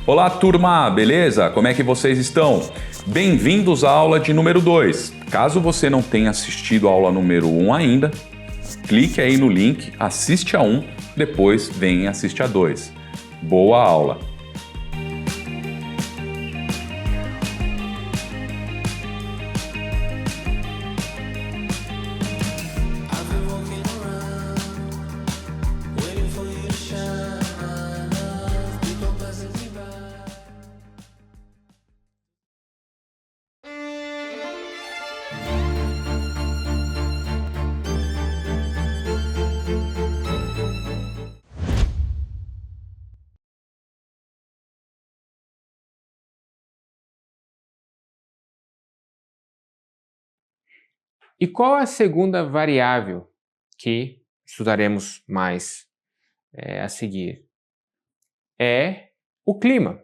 Olá, turma, beleza? Como é que vocês estão? Bem-vindos à aula de número 2. Caso você não tenha assistido a aula número 1 ainda, clique aí no link, assiste a 1, depois vem e assiste a 2. Boa aula! E qual a segunda variável que estudaremos mais a seguir? É o clima.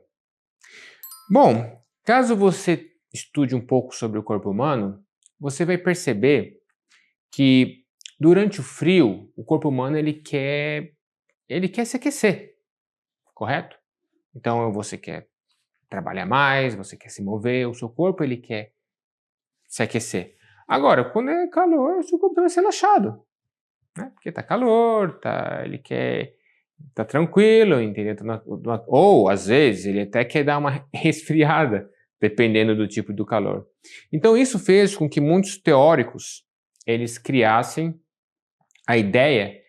Bom, caso você estude um pouco sobre o corpo humano, você vai perceber que durante o frio, o corpo humano ele quer se aquecer, correto? Então você quer trabalhar mais, você quer se mover, o seu corpo ele quer se aquecer. Agora, quando é calor, o seu corpo vai ser relaxado, né? Porque tá calor, ele quer tá tranquilo, entendeu? Ou às vezes ele até quer dar uma resfriada, dependendo do tipo do calor. Então isso fez com que muitos teóricos eles criassem a ideia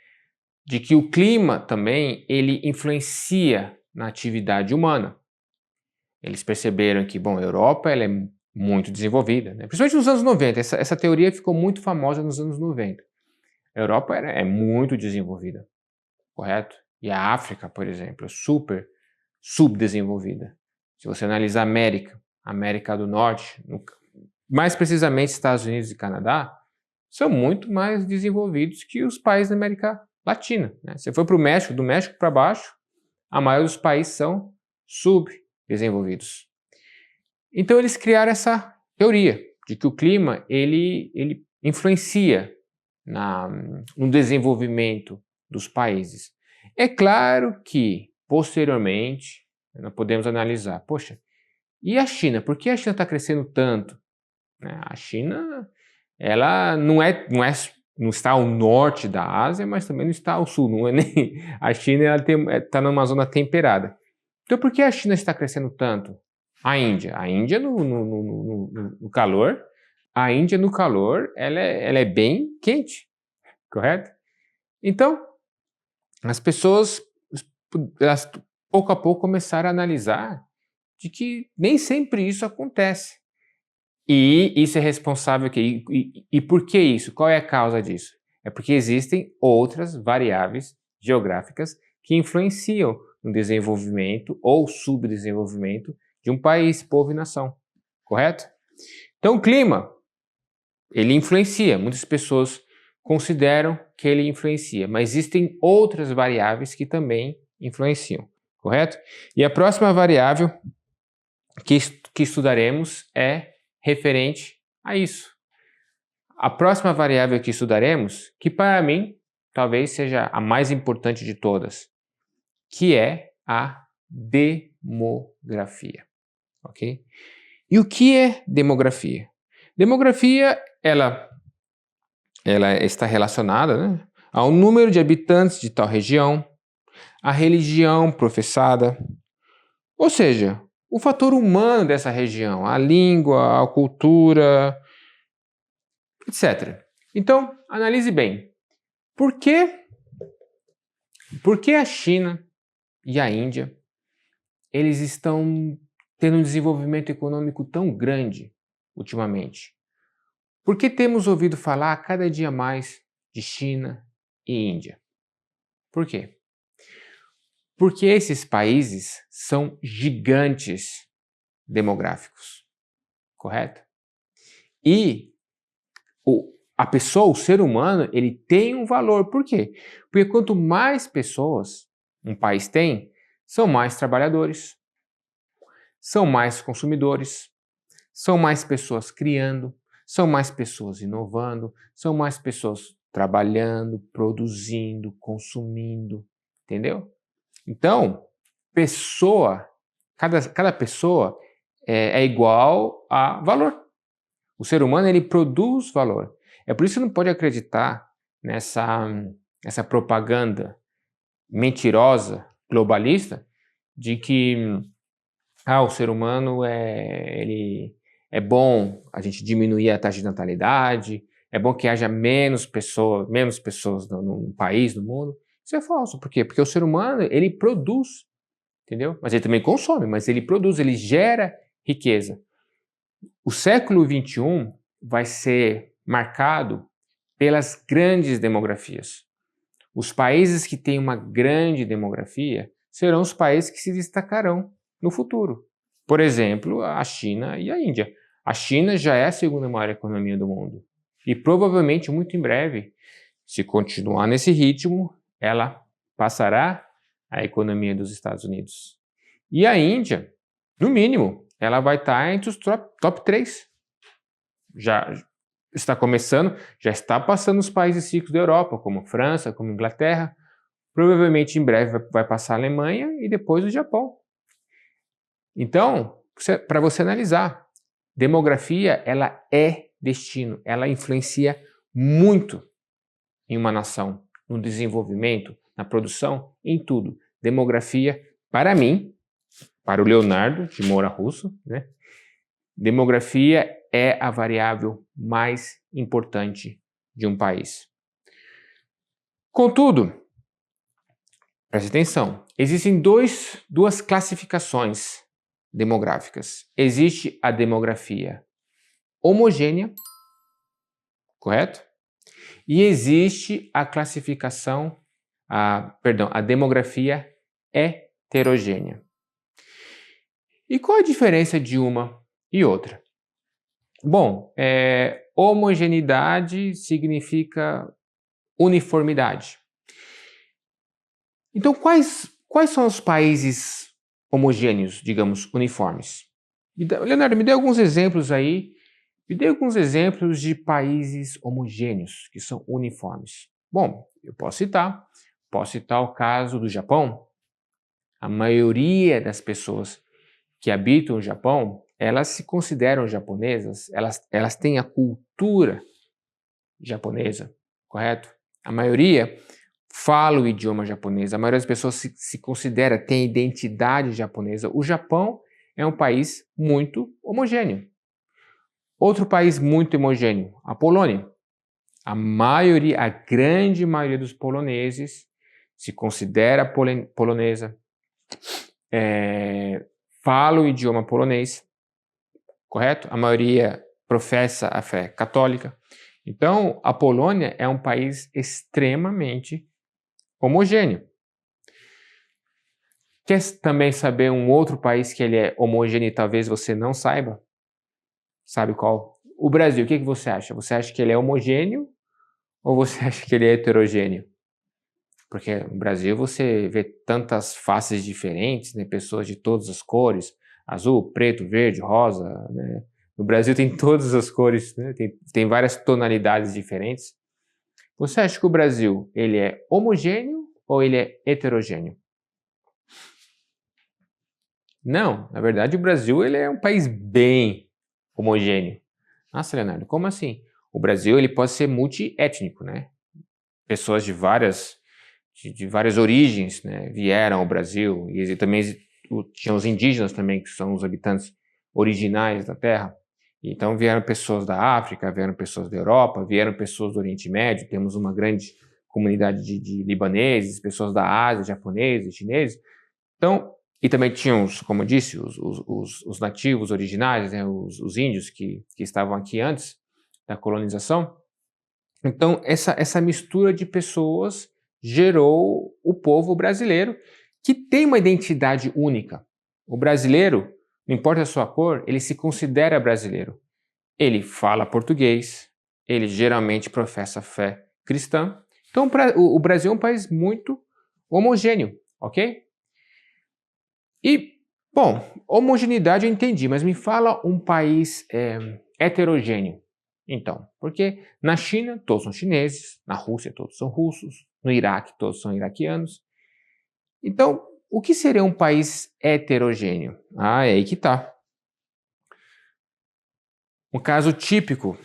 de que o clima também ele influencia na atividade humana. Eles perceberam que, bom, a Europa ela é muito desenvolvida, né? Principalmente nos anos 90, essa teoria ficou muito famosa nos anos 90. A Europa é muito desenvolvida, correto? E a África, por exemplo, é super subdesenvolvida. Se você analisar a América do Norte, mais precisamente Estados Unidos e Canadá, são muito mais desenvolvidos que os países da América Latina, né? Você foi para o México, do México para baixo, a maioria dos países são subdesenvolvidos. Então eles criaram essa teoria de que o clima ele influencia no desenvolvimento dos países. É claro que, posteriormente, nós podemos analisar, poxa, e a China? Por que a China está crescendo tanto? A China, ela não está ao norte da Ásia, mas também não está ao sul. Não é nem, a China está numa zona temperada. Então, por que a China está crescendo tanto? A Índia no calor, ela é bem quente, correto? Então, as pessoas, elas, pouco a pouco, começaram a analisar de que nem sempre isso acontece. E isso é responsável aqui. E por que isso? Qual é a causa disso? É porque existem outras variáveis geográficas que influenciam no desenvolvimento ou subdesenvolvimento de um país, povo e nação, correto? Então, o clima, ele influencia. Muitas pessoas consideram que ele influencia, mas existem outras variáveis que também influenciam, correto? E a próxima variável que estudaremos é referente a isso. A próxima variável que estudaremos, que para mim talvez seja a mais importante de todas, que é a demografia, ok? E o que é demografia? Demografia, ela está relacionada, né, ao número de habitantes de tal região, à religião professada, ou seja, o fator humano dessa região, a língua, a cultura, etc. Então, analise bem. Por que a China e a Índia eles estão tendo um desenvolvimento econômico tão grande ultimamente? Por que temos ouvido falar cada dia mais de China e Índia? Por quê? Porque esses países são gigantes demográficos, correto? E a pessoa, o ser humano, ele tem um valor. Por quê? Porque quanto mais pessoas um país tem, são mais trabalhadores, são mais consumidores, são mais pessoas criando, são mais pessoas inovando, são mais pessoas trabalhando, produzindo, consumindo, entendeu? Então, Cada pessoa é igual a valor. O ser humano, ele produz valor. É por isso que você não pode acreditar nessa propaganda mentirosa, globalista, de que o ser humano ele é bom a gente diminuir a taxa de natalidade, é bom que haja menos pessoas no país, no mundo. Isso é falso. Por quê? Porque o ser humano, ele produz, entendeu? Mas ele também consome, mas ele produz, ele gera riqueza. O século XXI vai ser marcado pelas grandes demografias. Os países que têm uma grande demografia serão os países que se destacarão no futuro. Por exemplo, a China e a Índia. A China já é a segunda maior economia do mundo. E provavelmente, muito em breve, se continuar nesse ritmo, ela passará a economia dos Estados Unidos. E a Índia, no mínimo, ela vai estar entre os top 3. Já está começando, já está passando os países ricos da Europa, como França, como Inglaterra. Provavelmente em breve vai passar a Alemanha e depois o Japão. Então, para você analisar, demografia, ela é destino, ela influencia muito em uma nação, no desenvolvimento, na produção, em tudo. Demografia, para mim, para o Leonardo de Moura Russo, né? Demografia é a variável mais importante de um país. Contudo, preste atenção, existem duas classificações demográficas. Existe a demografia homogênea, correto? E existe a classificação, a demografia heterogênea. E qual a diferença de uma e outra? Bom, homogeneidade significa uniformidade. Então, quais são os países homogêneos, digamos, uniformes? Leonardo, me dê alguns exemplos aí. Me dê alguns exemplos de países homogêneos, que são uniformes. Bom, eu posso citar o caso do Japão. A maioria das pessoas que habitam o Japão, elas se consideram japonesas, elas têm a cultura japonesa, correto? A maioria fala o idioma japonês, a maioria das pessoas se considera, tem identidade japonesa. O Japão é um país muito homogêneo. Outro país muito homogêneo, a Polônia. A grande maioria dos poloneses se considera polonesa, fala o idioma polonês, correto? A maioria professa a fé católica. Então, a Polônia é um país extremamente homogêneo. Quer também saber um outro país que ele é homogêneo e talvez você não saiba? Sabe qual? O Brasil, o que você acha? Você acha que ele é homogêneo ou você acha que ele é heterogêneo? Porque no Brasil você vê tantas faces diferentes, né? Pessoas de todas as cores, azul, preto, verde, rosa, né? No Brasil tem todas as cores, né? Tem várias tonalidades diferentes. Você acha que o Brasil ele é homogêneo ou ele é heterogêneo? Não, na verdade o Brasil ele é um país bem homogêneo. Nossa, Leonardo, como assim? O Brasil ele pode ser multiétnico, né? Pessoas de várias origens, né, vieram ao Brasil, e também tinham os indígenas também, que são os habitantes originais da Terra. Então vieram pessoas da África, vieram pessoas da Europa, vieram pessoas do Oriente Médio, temos uma grande comunidade de libaneses, pessoas da Ásia, japoneses, chineses. Então, e também tinham, como eu disse, os nativos originais, né, os índios que estavam aqui antes da colonização. Então, essa mistura de pessoas gerou o povo brasileiro, que tem uma identidade única. O brasileiro, não importa a sua cor, ele se considera brasileiro. Ele fala português, ele geralmente professa fé cristã. Então, o Brasil é um país muito homogêneo, ok? E, bom, homogeneidade eu entendi, mas me fala um país heterogêneo. Então, porque na China todos são chineses, na Rússia todos são russos, no Iraque todos são iraquianos. Então, o que seria um país heterogêneo? Ah, é aí que está. Um caso típico,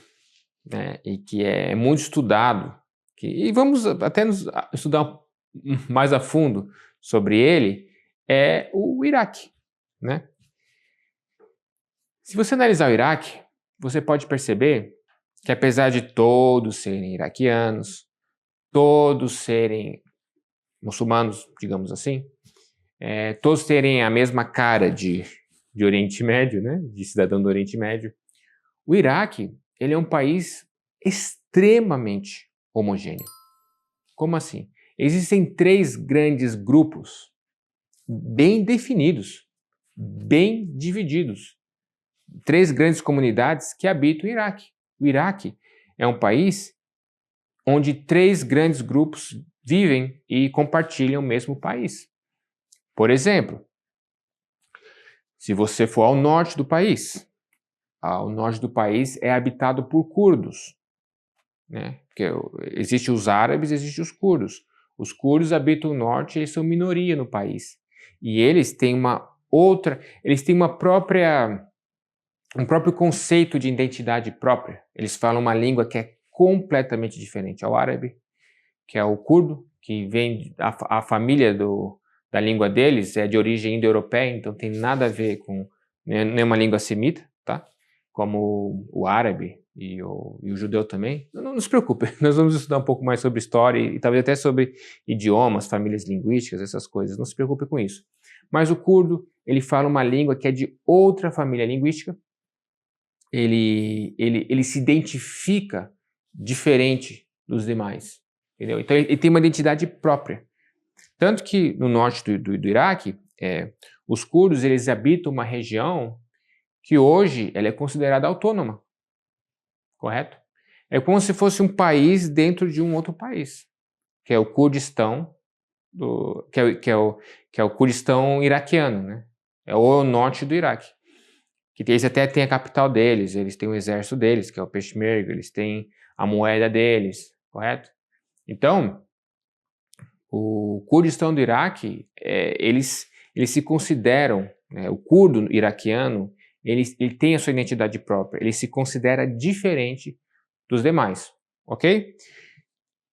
né, e que é muito estudado, e vamos até estudar mais a fundo sobre ele, é o Iraque, né? Se você analisar o Iraque, você pode perceber que apesar de todos serem iraquianos, todos serem muçulmanos, digamos assim, todos terem a mesma cara de Oriente Médio, né, de cidadão do Oriente Médio, o Iraque, ele é um país extremamente homogêneo. Como assim? Existem 3 grandes grupos bem definidos, bem divididos. 3 grandes comunidades que habitam o Iraque. O Iraque é um país onde 3 grandes grupos vivem e compartilham o mesmo país. Por exemplo, se você for ao norte do país, o norte do país é habitado por curdos, né? Porque existe os árabes, existe os curdos. Os curdos habitam o norte, eles são minoria no país. E eles têm um próprio conceito de identidade própria. Eles falam uma língua que é completamente diferente ao árabe, que é o curdo, que vem a família da língua deles é de origem indo-europeia, então tem nada a ver com nenhuma língua semita, tá? Como o árabe e o judeu também. Não se preocupe, nós vamos estudar um pouco mais sobre história e talvez até sobre idiomas, famílias linguísticas, essas coisas. Não se preocupe com isso. Mas o curdo, ele fala uma língua que é de outra família linguística. Ele se identifica diferente dos demais, entendeu? Então ele tem uma identidade própria. Tanto que no norte do Iraque, os curdos eles habitam uma região que hoje ela é considerada autônoma, correto? É como se fosse um país dentro de um outro país, que é o Kurdistão, que é o Kurdistão iraquiano, né? É o norte do Iraque. Que eles até têm a capital deles, eles têm o exército deles, que é o Peshmerga, eles têm a moeda deles, correto? Então, o Kurdistão do Iraque, eles se consideram, né, o curdo iraquiano, ele tem a sua identidade própria, ele se considera diferente dos demais, ok?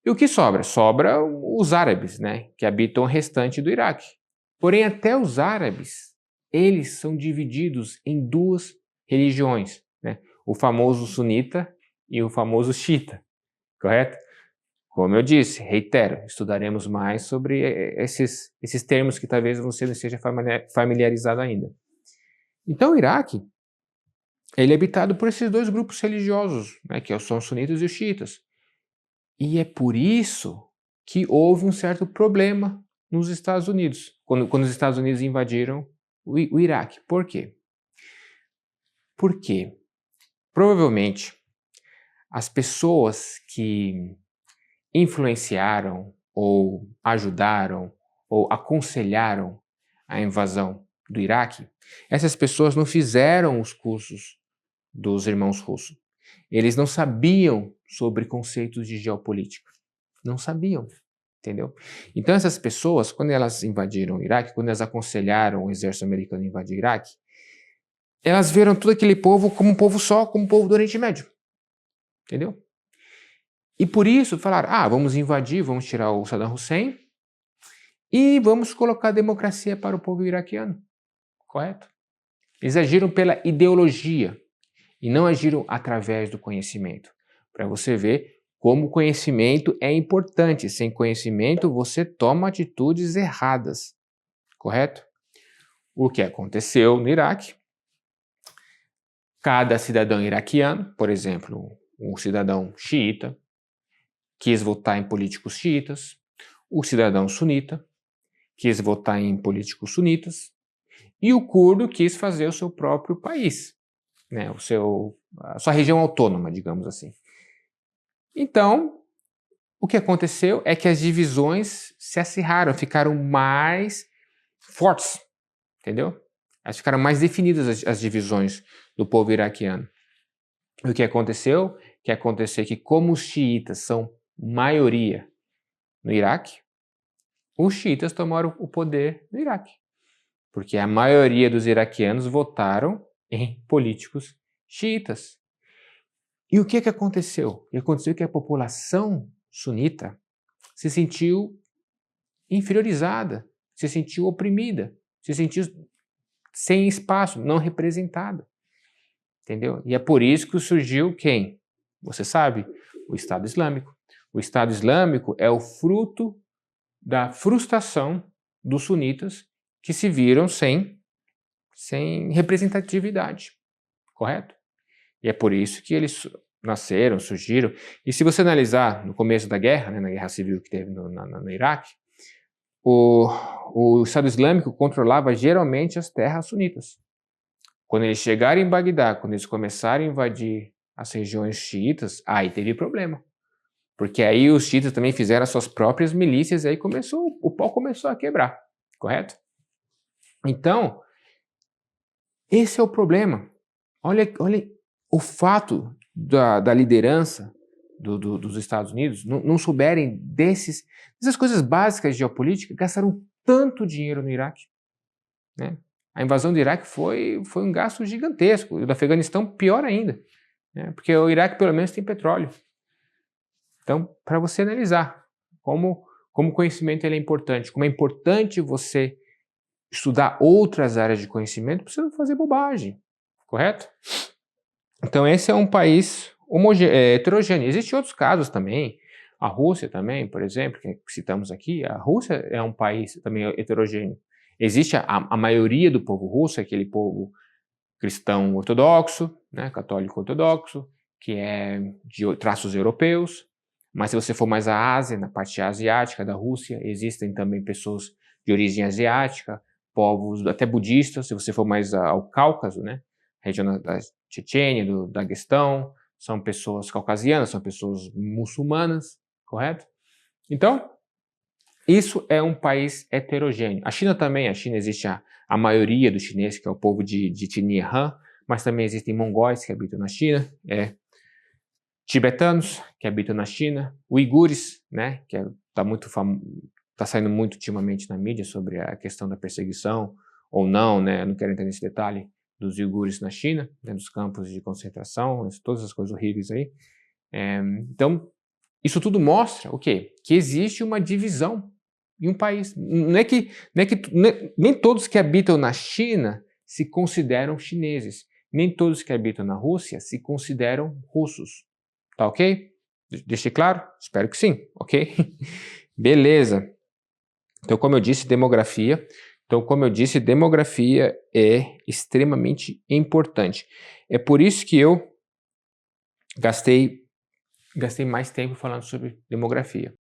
E o que sobra? Sobra os árabes, né, que habitam o restante do Iraque. Porém, até os árabes, eles são divididos em 2 religiões, né? O famoso sunita e o famoso xiita, correto? Como eu disse, reitero, estudaremos mais sobre esses termos que talvez você não esteja familiarizado ainda. Então, o Iraque, ele é habitado por esses 2 grupos religiosos, né, que são os sunitas e os xiitas. E é por isso que houve um certo problema nos Estados Unidos, quando os Estados Unidos invadiram o Iraque. Por quê? Porque provavelmente as pessoas que influenciaram ou ajudaram ou aconselharam a invasão do Iraque, essas pessoas não fizeram os cursos dos irmãos russos. Eles não sabiam sobre conceitos de geopolítica. Não sabiam, entendeu? Então essas pessoas, quando elas invadiram o Iraque, quando elas aconselharam o exército americano a invadir o Iraque, elas viram todo aquele povo como um povo só, como um povo do Oriente Médio, entendeu? E por isso falaram, vamos invadir, vamos tirar o Saddam Hussein e vamos colocar a democracia para o povo iraquiano, correto? Eles agiram pela ideologia e não agiram através do conhecimento. Para você ver como o conhecimento é importante. Sem conhecimento, você toma atitudes erradas, correto? O que aconteceu no Iraque? Cada cidadão iraquiano, por exemplo, um cidadão xiita, quis votar em políticos xiitas, o cidadão sunita quis votar em políticos sunitas, e o curdo quis fazer o seu próprio país, né, a sua região autônoma, digamos assim. Então, o que aconteceu é que as divisões se acirraram, ficaram mais fortes, entendeu? Elas ficaram mais definidas as divisões do povo iraquiano. E o que aconteceu? Que como os xiitas são maioria no Iraque, os xiitas tomaram o poder no Iraque. Porque a maioria dos iraquianos votaram em políticos xiitas. E o que aconteceu? O que aconteceu é que a população sunita se sentiu inferiorizada, se sentiu oprimida, se sentiu sem espaço, não representada. Entendeu? E é por isso que surgiu quem? Você sabe? O Estado Islâmico. O Estado Islâmico é o fruto da frustração dos sunitas que se viram sem representatividade. Correto? E é por isso que eles nasceram, surgiram. E se você analisar no começo da guerra, né, na guerra civil que teve no Iraque, o Estado Islâmico controlava geralmente as terras sunitas. Quando eles chegaram em Bagdá, quando eles começaram a invadir as regiões xiitas, aí teve problema. Porque aí os xiitas também fizeram as suas próprias milícias e aí o pau começou a quebrar. Correto? Então, esse é o problema. Olha o fato da liderança dos Estados Unidos não souberem dessas coisas básicas de geopolítica, gastaram tanto dinheiro no Iraque. Né? A invasão do Iraque foi um gasto gigantesco. E o do Afeganistão, pior ainda. Né? Porque o Iraque, pelo menos, tem petróleo. Então, para você analisar como o conhecimento ele é importante, como é importante você estudar outras áreas de conhecimento para você não fazer bobagem. Correto? Então, esse é um país heterogêneo. Existem outros casos também. A Rússia também, por exemplo, que citamos aqui, a Rússia é um país também heterogêneo. Existe a maioria do povo russo, aquele povo cristão ortodoxo, né, católico ortodoxo, que é de traços europeus. Mas se você for mais à Ásia, na parte asiática da Rússia, existem também pessoas de origem asiática, povos até budistas. Se você for mais ao Cáucaso, né, região da Chechênia, do Daguestão, são pessoas caucasianas, são pessoas muçulmanas, correto? Então, isso é um país heterogêneo. A China também, existe a maioria dos chineses, que é o povo de etnia Han, mas também existem mongóis que habitam na China, tibetanos que habitam na China, uigures, né, que está saindo muito ultimamente na mídia sobre a questão da perseguição ou não, né, eu não quero entrar nesse detalhe, dos uigures na China, né, dos campos de concentração, todas as coisas horríveis aí. Então, isso tudo mostra o quê? Que existe uma divisão em um país. Nem todos que habitam na China se consideram chineses. Nem todos que habitam na Rússia se consideram russos. Tá ok? Deixei claro? Espero que sim, ok? Beleza. Então, como eu disse, demografia é extremamente importante. É por isso que eu gastei mais tempo falando sobre demografia.